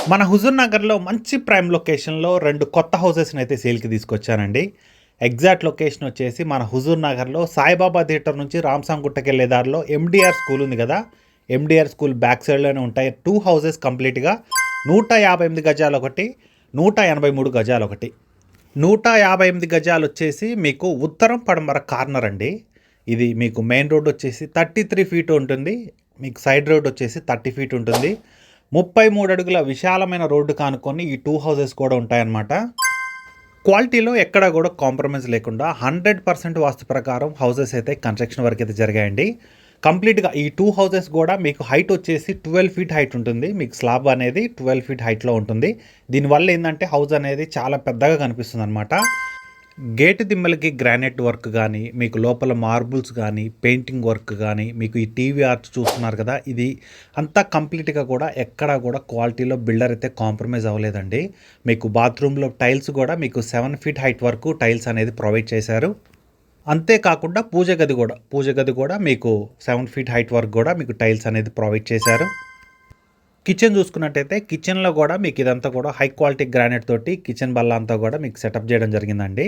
మన హుజూర్ నగర్లో మంచి ప్రైమ్ లొకేషన్లో 2 కొత్త హౌసెస్ని అయితే సేల్కి తీసుకొచ్చానండి. ఎగ్జాక్ట్ లొకేషన్ వచ్చేసి మన హుజూర్ నగర్లో సాయిబాబా థియేటర్ నుంచి రామసాంగుట్టకి వెళ్ళే దారిలో ఎండిఆర్ స్కూల్ ఉంది కదా, ఎండిఆర్ స్కూల్ బ్యాక్ సైడ్లోనే ఉంటాయి 2 హౌసెస్ కంప్లీట్గా. 158 గజాలు ఒకటి, 183 గజాలు ఒకటి. 158 గజాలు వచ్చేసి మీకు ఉత్తరం పడమర కార్నర్ అండి. ఇది మీకు మెయిన్ రోడ్ వచ్చేసి 33 ఫీట్ ఉంటుంది, మీకు సైడ్ రోడ్ వచ్చేసి 30 ఫీట్ ఉంటుంది. 33 అడుగుల విశాలమైన రోడ్డు కానుకొని ఈ 2 హౌసెస్ కూడా ఉంటాయన్నమాట. క్వాలిటీలో ఎక్కడా కూడా కాంప్రమైజ్ లేకుండా 100% వాస్తు ప్రకారం హౌసెస్ అయితే కన్స్ట్రక్షన్ వర్క్ అయితే జరిగాయండి. కంప్లీట్గా ఈ 2 హౌసెస్ కూడా మీకు హైట్ వచ్చేసి 12 ఫీట్ హైట్ ఉంటుంది. మీకు స్లాబ్ అనేది 12 ఫీట్ హైట్లో ఉంటుంది. దీనివల్ల ఏంటంటే హౌస్ అనేది చాలా పెద్దగా కనిపిస్తుంది అనమాట. గేట్ దిమ్మలకి గ్రానైట్ వర్క్ కానీ, మీకు లోపల మార్బుల్స్ కానీ, పెయింటింగ్ వర్క్ కానీ, మీకు ఈ టీవీ ఆర్చ్ చూస్తున్నారు కదా, ఇది అంతా కంప్లీట్గా కూడా ఎక్కడా కూడా క్వాలిటీలో బిల్డర్ అయితే కాంప్రమైజ్ అవ్వలేదండి. మీకు బాత్రూంలో టైల్స్ కూడా మీకు 7 ఫీట్ హైట్ వరకు టైల్స్ అనేది ప్రొవైడ్ చేశారు. అంతేకాకుండా పూజ గది కూడా మీకు 7 ఫీట్ హైట్ వరకు కూడా మీకు టైల్స్ అనేది ప్రొవైడ్ చేశారు. కిచెన్ చూసుకున్నట్టయితే కిచెన్లో కూడా మీకు ఇదంతా కూడా హై క్వాలిటీ గ్రానైట్ తోటి కిచెన్ బల్ల అంతా కూడా మీకు సెటప్ చేయడం జరిగిందండి.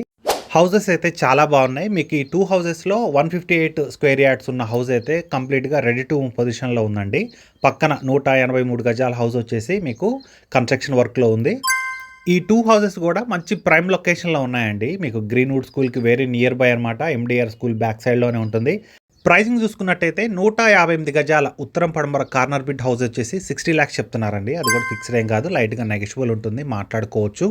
హౌసెస్ అయితే చాలా బాగున్నాయి. మీకు ఈ 2 హౌసెస్లో 158 స్క్వేర్ యార్డ్స్ ఉన్న హౌస్ అయితే కంప్లీట్గా రెడీ టు పొజిషన్లో ఉందండి. పక్కన 183 గజాల హౌస్ వచ్చేసి మీకు కన్స్ట్రక్షన్ వర్క్లో ఉంది. ఈ 2 హౌసెస్ కూడా మంచి ప్రైమ్ లొకేషన్లో ఉన్నాయండి. మీకు గ్రీన్వుడ్ స్కూల్కి వెరీ నియర్ బై అనమాట. ఎండిఆర్ స్కూల్ బ్యాక్ సైడ్లోనే ఉంటుంది. ప్రైసింగ్ చూసుకున్నట్టయితే 158 గజాల ఉత్తరం పడమర కార్నర్ బిట్ హౌస్ వచ్చేసి 60 lakhs చెప్తున్నారండి. అది కూడా ఫిక్స్డ్ ఏం కాదు, లైట్గా నెగోషియబుల్ ఉంటుంది, మాట్లాడుకోవచ్చు.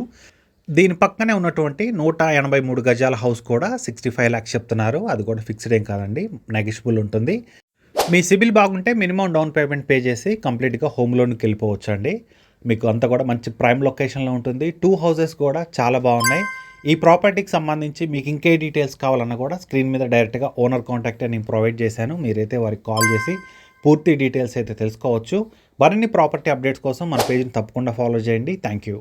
దీని పక్కనే ఉన్నటువంటి 183 గజాల హౌస్ కూడా 65 lakhs చెప్తున్నారు. అది కూడా ఫిక్స్డ్ ఏం కాదండి, నెగోషియబుల్ ఉంటుంది. మీ సిబిల్ బాగుంటే మినిమం డౌన్ పేమెంట్ పే చేసి కంప్లీట్గా హోమ్ లోన్కి వెళ్ళిపోవచ్చు అండి. మీకు అంతా కూడా మంచి ప్రైమ్ లొకేషన్లో ఉంటుంది. 2 హౌసెస్ కూడా చాలా బాగున్నాయి. ఈ ప్రాపర్టీకి సంబంధించి మీకు ఇంకే డీటెయిల్స్ కావాలన్నా కూడా స్క్రీన్ మీద డైరెక్ట్గా ఓనర్ కాంటాక్ట్ నేను ప్రొవైడ్ చేశాను. మీరైతే వారికి కాల్ చేసి పూర్తి డీటెయిల్స్ అయితే తెలుసుకోవచ్చు. మరిన్ని ప్రాపర్టీ అప్డేట్స్ కోసం మన పేజ్ని తప్పకుండా ఫాలో చేయండి. Thank you.